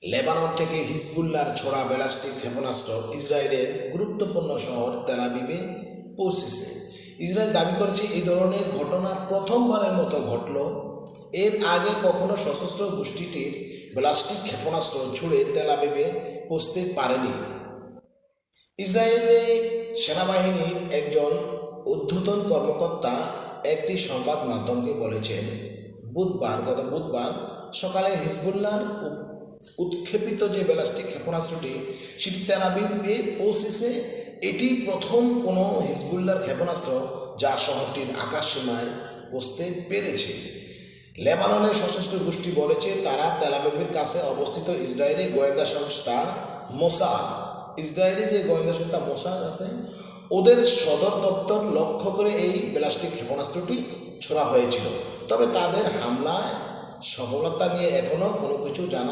Lebanon থেকে হিজবুল্লাহর ছোড়া ballistic ক্ষেপণাস্ত্র ইসরায়েলের গুরুত্বপূর্ণ শহর তেল আবিবে পৌঁছেছে। ইসরায়েল দাবি করেছে এই ধরনের ঘটনা প্রথমবারের মতো ঘটল। এর আগে কখনো সশস্ত্র গোষ্ঠীটির ব্যালিস্টিক ক্ষেপণাস্ত্র ছুড়ে তেল আবিবে পৌঁছতে পারেনি। ইসরায়েলি সেনাবাহিনীর একজন ঊর্ধ্বতন কর্মকর্তা একটি সংবাদ মাধ্যমকে বলেছেন, গত বুধবার সকালে হিজবুল্লাহর উৎক্ষেপিত যে ব্যালিস্টিক ক্ষেপণাস্ত্রটি সেটি তেল আবিবে পৌঁছেছে। এটি প্রথম কোনো হিজবুল্লাহর ক্ষেপণাস্ত্র যা শহরটির আকাশ সীমায় পৌঁছতে পেরেছে। লেবাননের সশস্ত্র গোষ্ঠী বলেছে তারা তেল আবিবের কাছে অবস্থিত ইসরায়েলি গোয়েন্দা সংস্থা মোসাদ আছে ওদের সদর দপ্তর লক্ষ্য করে এই ব্যালিস্টিক ক্ষেপণাস্ত্রটি ছোড়া হয়েছিল। তবে তাদের হামলায় সফলতা নিয়ে এখনও কোনো কিছু জানা